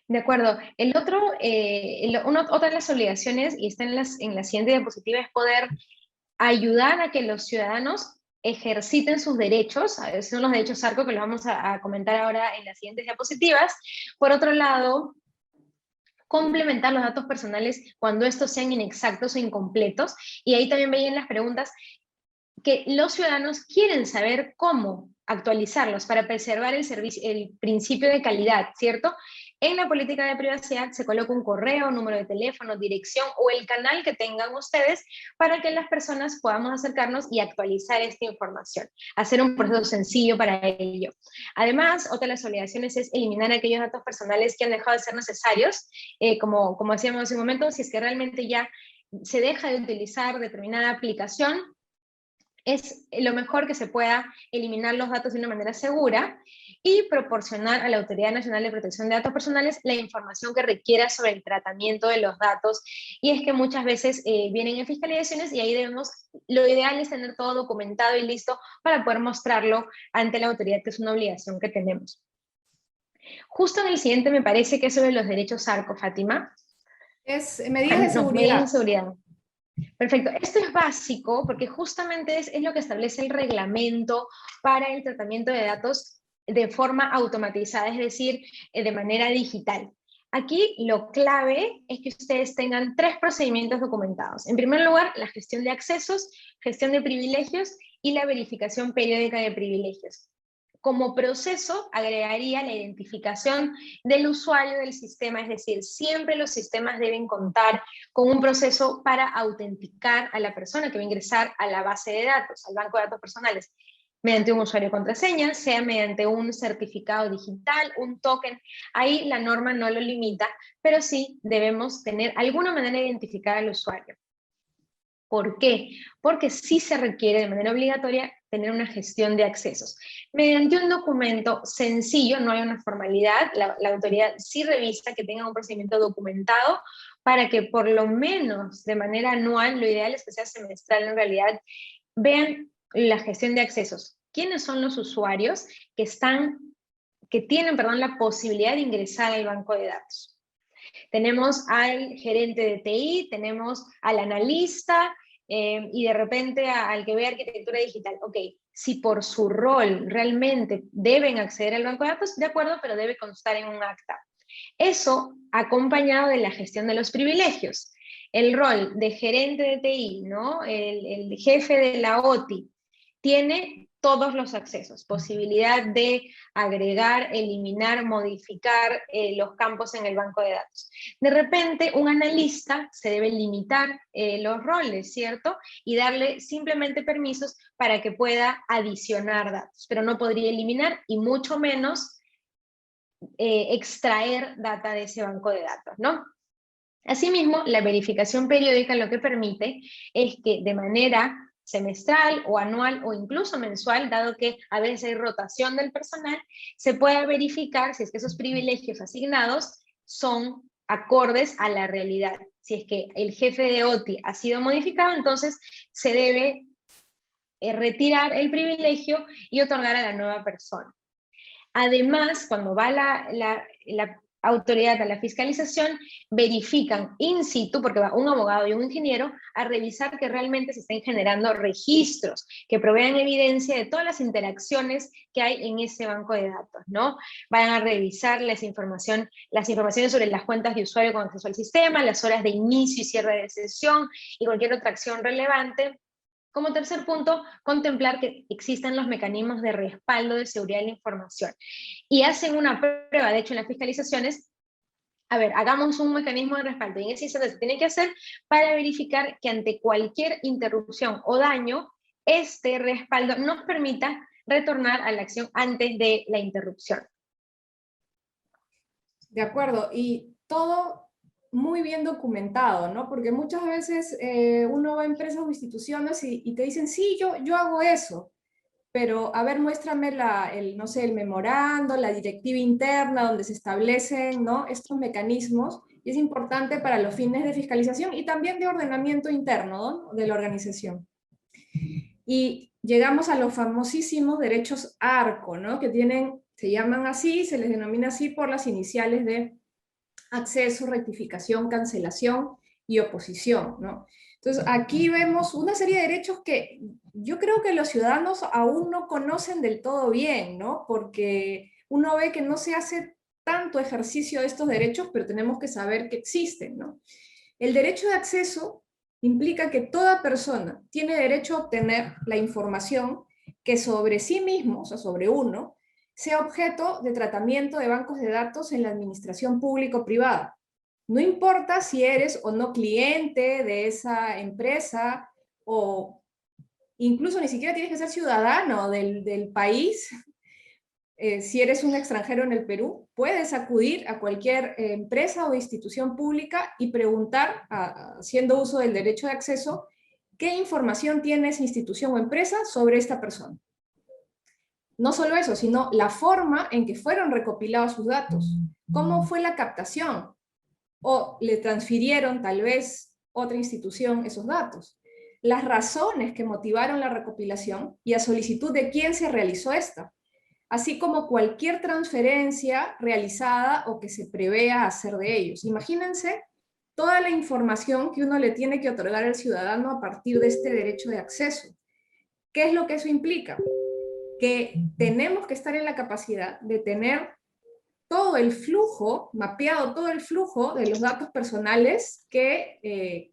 De acuerdo. Otra de las obligaciones, y está en la siguiente diapositiva, es poder ayudar a que los ciudadanos ejerciten sus derechos. Son los derechos ARCO, que los vamos a comentar ahora en las siguientes diapositivas. Por otro lado, complementar los datos personales cuando estos sean inexactos o incompletos, y ahí también veían las preguntas que los ciudadanos quieren saber cómo actualizarlos para preservar el principio de calidad, ¿cierto? En la política de privacidad se coloca un correo, número de teléfono, dirección o el canal que tengan ustedes para que las personas podamos acercarnos y actualizar esta información, hacer un proceso sencillo para ello. Además, otra de las obligaciones es eliminar aquellos datos personales que han dejado de ser necesarios, como decíamos hace un momento, si es que realmente ya se deja de utilizar determinada aplicación, es lo mejor que se pueda eliminar los datos de una manera segura y proporcionar a la Autoridad Nacional de Protección de Datos Personales la información que requiera sobre el tratamiento de los datos. Y es que muchas veces vienen en fiscalizaciones y ahí lo ideal es tener todo documentado y listo para poder mostrarlo ante la autoridad, que es una obligación que tenemos. Justo en el siguiente me parece que es sobre los derechos ARCO, Fátima. Es medidas de seguridad. Medidas de seguridad. Perfecto, esto es básico porque justamente es lo que establece el reglamento para el tratamiento de datos de forma automatizada, es decir, de manera digital. Aquí lo clave es que ustedes tengan 3 procedimientos documentados. En primer lugar, la gestión de accesos, gestión de privilegios y la verificación periódica de privilegios. Como proceso, agregaría la identificación del usuario del sistema, es decir, siempre los sistemas deben contar con un proceso para autenticar a la persona que va a ingresar a la base de datos, al banco de datos personales, mediante un usuario y contraseña, sea mediante un certificado digital, un token. Ahí la norma no lo limita, pero sí debemos tener alguna manera de identificar al usuario. ¿Por qué? Porque sí se requiere de manera obligatoria tener una gestión de accesos. Mediante un documento sencillo, no hay una formalidad, la autoridad sí revisa que tenga un procedimiento documentado para que por lo menos de manera anual, lo ideal es que sea semestral en realidad, vean la gestión de accesos. ¿Quiénes son los usuarios que tienen la posibilidad de ingresar al banco de datos? Tenemos al gerente de TI, tenemos al analista, y de repente al que ve arquitectura digital. Ok, si por su rol realmente deben acceder al banco de datos, de acuerdo, pero debe constar en un acta. Eso acompañado de la gestión de los privilegios. El rol de gerente de TI, ¿no? El jefe de la OTI, tiene todos los accesos, posibilidad de agregar, eliminar, modificar los campos en el banco de datos. De repente, un analista se debe limitar los roles, ¿cierto? Y darle simplemente permisos para que pueda adicionar datos, pero no podría eliminar y mucho menos extraer data de ese banco de datos, ¿no? Asimismo, la verificación periódica lo que permite es que de manera semestral o anual o incluso mensual, dado que a veces hay rotación del personal, se pueda verificar si es que esos privilegios asignados son acordes a la realidad. Si es que el jefe de OTI ha sido modificado, entonces se debe retirar el privilegio y otorgar a la nueva persona. Además, cuando va la autoridad a la fiscalización, verifican in situ, porque va un abogado y un ingeniero, a revisar que realmente se estén generando registros que provean evidencia de todas las interacciones que hay en ese banco de datos, ¿no? Van a revisar las informaciones sobre las cuentas de usuario con acceso al sistema, las horas de inicio y cierre de sesión y cualquier otra acción relevante. Como tercer punto, contemplar que existan los mecanismos de respaldo de seguridad de la información. Y hacen una prueba, de hecho en las fiscalizaciones, a ver, hagamos un mecanismo de respaldo. Y en ese instante se tiene que hacer para verificar que ante cualquier interrupción o daño, este respaldo nos permita retornar a la acción antes de la interrupción. De acuerdo, y todo muy bien documentado, ¿no? Porque muchas veces uno va a empresas o instituciones y te dicen, sí, yo hago eso, pero a ver, muéstrame no sé, el memorando, la directiva interna donde se establecen, ¿no?, estos mecanismos, y es importante para los fines de fiscalización y también de ordenamiento interno, ¿no?, de la organización. Y llegamos a los famosísimos derechos ARCO, ¿no?, que se llaman así, se les denomina así por las iniciales de acceso, rectificación, cancelación y oposición, ¿no? Entonces, aquí vemos una serie de derechos que yo creo que los ciudadanos aún no conocen del todo bien, ¿no? Porque uno ve que no se hace tanto ejercicio de estos derechos, pero tenemos que saber que existen, ¿no? El derecho de acceso implica que toda persona tiene derecho a obtener la información que sobre sí mismo, o sea, sobre uno, sea objeto de tratamiento de bancos de datos en la administración pública o privada. No importa si eres o no cliente de esa empresa, o incluso ni siquiera tienes que ser ciudadano del país. Si eres un extranjero en el Perú, puedes acudir a cualquier empresa o institución pública y preguntar, haciendo uso del derecho de acceso, qué información tiene esa institución o empresa sobre esta persona. No solo eso, sino la forma en que fueron recopilados sus datos. ¿Cómo fue la captación? O le transfirieron tal vez otra institución esos datos. Las razones que motivaron la recopilación y a solicitud de quién se realizó esta. Así como cualquier transferencia realizada o que se prevea hacer de ellos. Imagínense toda la información que uno le tiene que otorgar al ciudadano a partir de este derecho de acceso. ¿Qué es lo que eso implica? Que tenemos que estar en la capacidad de tener todo el flujo, mapeado todo el flujo de los datos personales que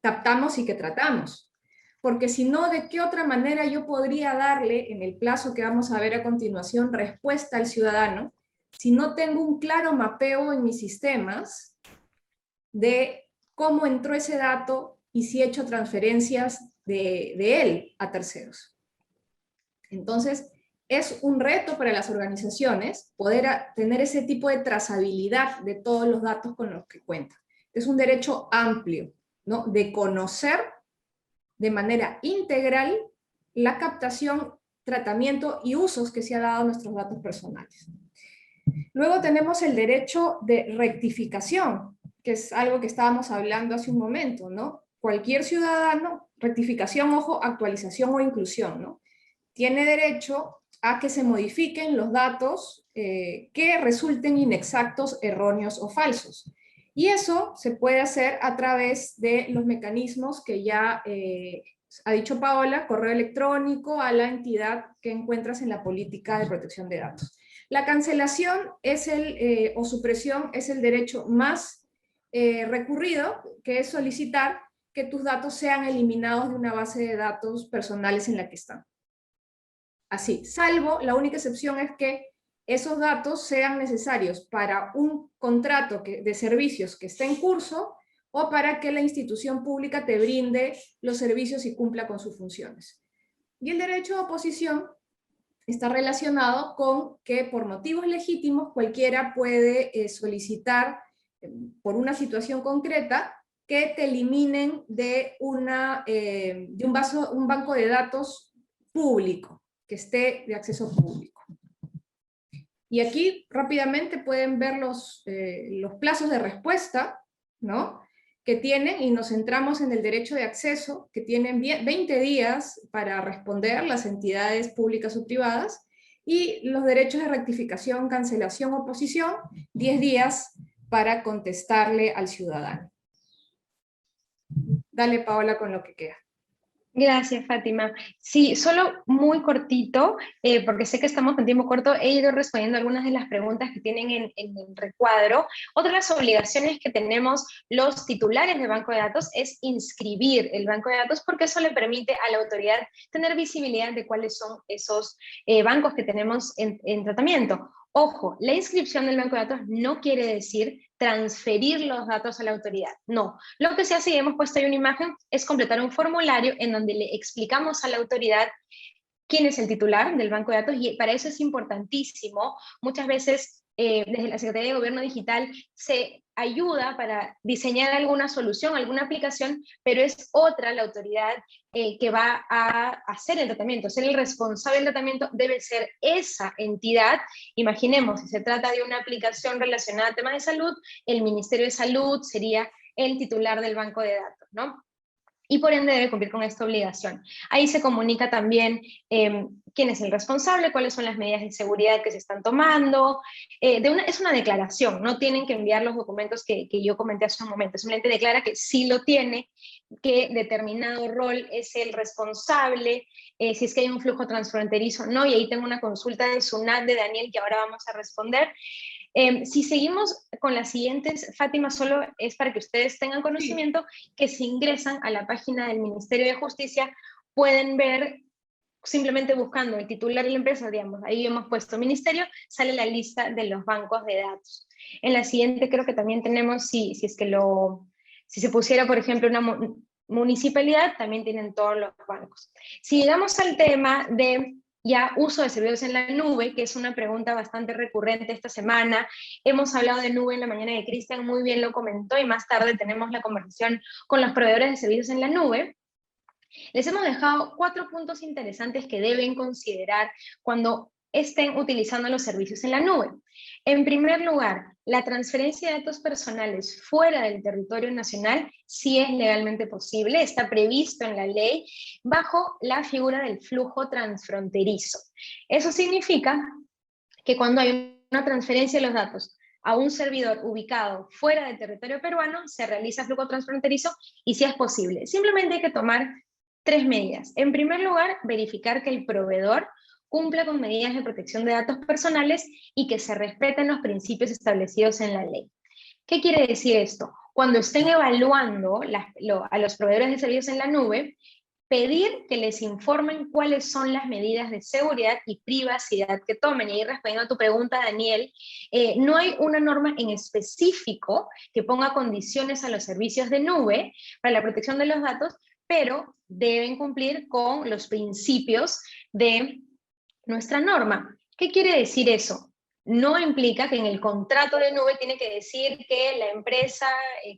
captamos y que tratamos. Porque si no, ¿de qué otra manera yo podría darle, en el plazo que vamos a ver a continuación, respuesta al ciudadano, si no tengo un claro mapeo en mis sistemas de cómo entró ese dato y si he hecho transferencias de él a terceros? Entonces, es un reto para las organizaciones poder tener ese tipo de trazabilidad de todos los datos con los que cuentan. Es un derecho amplio, ¿no?, de conocer de manera integral la captación, tratamiento y usos que se ha dado a nuestros datos personales. Luego tenemos el derecho de rectificación, que es algo que estábamos hablando hace un momento, ¿no? Cualquier ciudadano, rectificación, ojo, actualización o inclusión, ¿no?, tiene derecho a que se modifiquen los datos que resulten inexactos, erróneos o falsos. Y eso se puede hacer a través de los mecanismos que ya ha dicho Paola, correo electrónico a la entidad que encuentras en la política de protección de datos. La cancelación o supresión es el derecho más recurrido, que es solicitar que tus datos sean eliminados de una base de datos personales en la que están. Así, salvo, la única excepción es que esos datos sean necesarios para un contrato de servicios que esté en curso o para que la institución pública te brinde los servicios y cumpla con sus funciones. Y el derecho de oposición está relacionado con que por motivos legítimos cualquiera puede solicitar por una situación concreta, que te eliminen de un banco de datos público, que esté de acceso público. Y aquí rápidamente pueden ver los plazos de respuesta, ¿no?, que tienen, y nos centramos en el derecho de acceso, que tienen 20 días para responder las entidades públicas o privadas, y los derechos de rectificación, cancelación, oposición, 10 días para contestarle al ciudadano. Dale, Paola, con lo que queda. Gracias, Fátima. Sí, solo muy cortito, porque sé que estamos con tiempo corto, he ido respondiendo algunas de las preguntas que tienen en el recuadro. Otra de las obligaciones que tenemos los titulares de banco de datos es inscribir el banco de datos, porque eso le permite a la autoridad tener visibilidad de cuáles son esos bancos que tenemos en tratamiento. Ojo, la inscripción del banco de datos no quiere decir transferir los datos a la autoridad, no. Lo que se hace, y hemos puesto ahí una imagen, es completar un formulario en donde le explicamos a la autoridad quién es el titular del banco de datos, y para eso es importantísimo. Muchas veces desde la Secretaría de Gobierno Digital se ayuda para diseñar alguna solución, alguna aplicación, pero es otra la autoridad que va a hacer el tratamiento, ser el responsable del tratamiento debe ser esa entidad. Imaginemos, si se trata de una aplicación relacionada a temas de salud, el Ministerio de Salud sería el titular del banco de datos, ¿no? Y por ende debe cumplir con esta obligación. Ahí se comunica también quién es el responsable, cuáles son las medidas de seguridad que se están tomando. Es una declaración, no tienen que enviar los documentos que yo comenté hace un momento, simplemente declara que sí lo tiene, que determinado rol es el responsable, si es que hay un flujo transfronterizo, no, y ahí tengo una consulta de SUNAT de Daniel que ahora vamos a responder. Si seguimos con las siguientes, Fátima, solo es para que ustedes tengan conocimiento que si ingresan a la página del Ministerio de Justicia pueden ver, simplemente buscando el titular de la empresa, digamos, ahí hemos puesto ministerio, sale la lista de los bancos de datos. En la siguiente creo que también tenemos, si se pusiera, por ejemplo, una municipalidad, también tienen todos los bancos. Si llegamos al tema de ya uso de servicios en la nube, que es una pregunta bastante recurrente esta semana. Hemos hablado de nube en la mañana de Cristian, muy bien lo comentó, y más tarde tenemos la conversación con los proveedores de servicios en la nube. Les hemos dejado 4 puntos interesantes que deben considerar cuando estén utilizando los servicios en la nube. En primer lugar, la transferencia de datos personales fuera del territorio nacional sí es legalmente posible, está previsto en la ley bajo la figura del flujo transfronterizo. Eso significa que cuando hay una transferencia de los datos a un servidor ubicado fuera del territorio peruano, se realiza flujo transfronterizo y sí es posible. Simplemente hay que tomar 3 medidas. En primer lugar, verificar que el proveedor cumpla con medidas de protección de datos personales y que se respeten los principios establecidos en la ley. ¿Qué quiere decir esto? Cuando estén evaluando a los proveedores de servicios en la nube, pedir que les informen cuáles son las medidas de seguridad y privacidad que tomen. Y ahí, respondiendo a tu pregunta, Daniel, no hay una norma en específico que ponga condiciones a los servicios de nube para la protección de los datos, pero deben cumplir con los principios de nuestra norma. ¿Qué quiere decir eso? No implica que en el contrato de nube tiene que decir que la empresa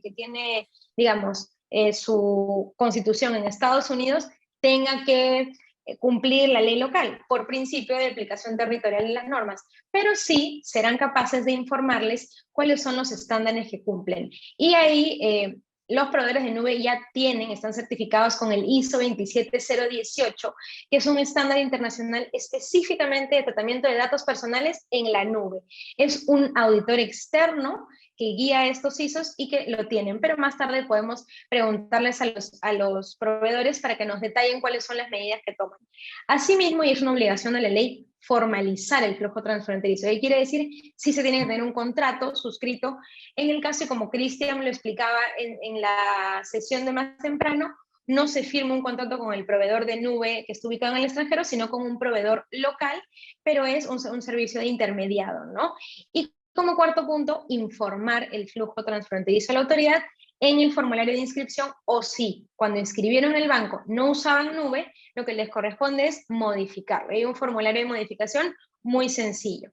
que tiene, digamos, su constitución en Estados Unidos tenga que cumplir la ley local por principio de aplicación territorial de las normas, pero sí serán capaces de informarles cuáles son los estándares que cumplen. Y ahí los proveedores de nube ya están certificados con el ISO 27018, que es un estándar internacional específicamente de tratamiento de datos personales en la nube. Es un auditor externo que guía estos ISOs y que lo tienen, pero más tarde podemos preguntarles a los proveedores para que nos detallen cuáles son las medidas que toman. Asimismo, y es una obligación de la ley, formalizar el flujo transfronterizo. ¿Qué quiere decir? Sí se tiene que tener un contrato suscrito. En el caso, como Cristian lo explicaba en la sesión de más temprano, no se firma un contrato con el proveedor de nube que está ubicado en el extranjero, sino con un proveedor local, pero es un servicio de intermediado, ¿no? Y como cuarto punto, informar el flujo transfronterizo a la autoridad en el formulario de inscripción, o si cuando inscribieron el banco no usaban nube, lo que les corresponde es modificarlo. Hay un formulario de modificación muy sencillo.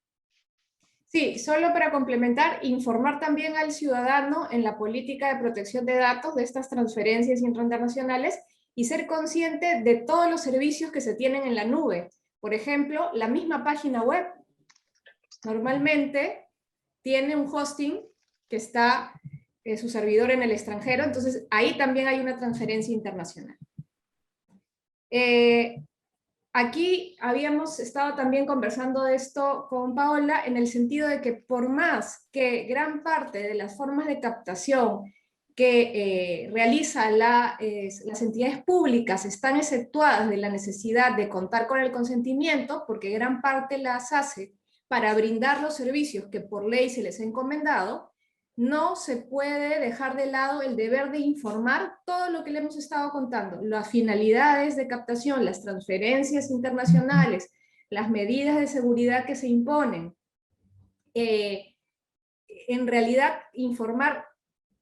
Sí, solo para complementar, informar también al ciudadano en la política de protección de datos de estas transferencias internacionales y ser consciente de todos los servicios que se tienen en la nube. Por ejemplo, la misma página web normalmente tiene un hosting que está su servidor en el extranjero, entonces ahí también hay una transferencia internacional. Aquí habíamos estado también conversando de esto con Paola en el sentido de que por más que gran parte de las formas de captación que realizan las entidades públicas están exceptuadas de la necesidad de contar con el consentimiento, porque gran parte las hace para brindar los servicios que por ley se les ha encomendado, no se puede dejar de lado el deber de informar todo lo que le hemos estado contando, las finalidades de captación, las transferencias internacionales, las medidas de seguridad que se imponen. En realidad, informar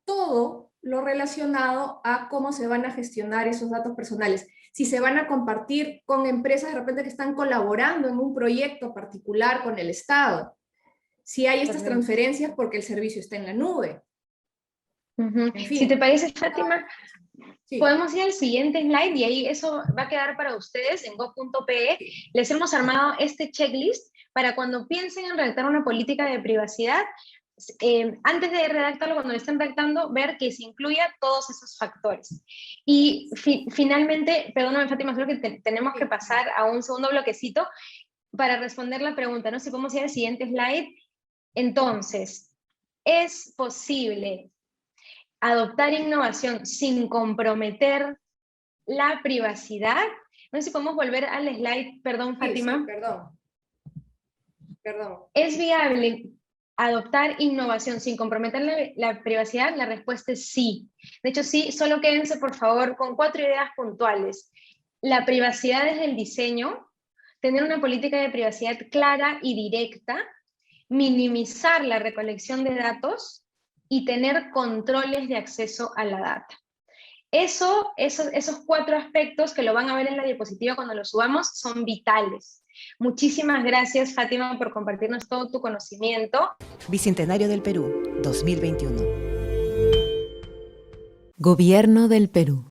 todo lo relacionado a cómo se van a gestionar esos datos personales. Si se van a compartir con empresas de repente que están colaborando en un proyecto particular con el Estado. Si hay estas transferencias porque el servicio está en la nube. En fin. Si te parece, Fátima, sí, podemos ir al siguiente slide y ahí eso va a quedar para ustedes en go.pe. Les hemos armado este checklist para cuando piensen en redactar una política de privacidad, antes de redactarlo, cuando lo estén redactando, ver que se incluya todos esos factores. Y finalmente, perdóname, Fátima, creo que tenemos que pasar a un segundo bloquecito para responder la pregunta, ¿no? Si podemos ir al siguiente slide. Entonces, ¿es posible adoptar innovación sin comprometer la privacidad? No sé si podemos volver al slide, perdón, Fátima. Sí, perdón. ¿Es viable adoptar innovación sin comprometer la privacidad? La respuesta es sí. De hecho, sí, solo quédense, por favor, con 4 ideas puntuales. La privacidad desde el diseño, tener una política de privacidad clara y directa, minimizar la recolección de datos y tener controles de acceso a la data. Esos 4 aspectos que lo van a ver en la diapositiva cuando lo subamos son vitales. Muchísimas gracias, Fátima, por compartirnos todo tu conocimiento. Bicentenario del Perú, 2021. Gobierno del Perú.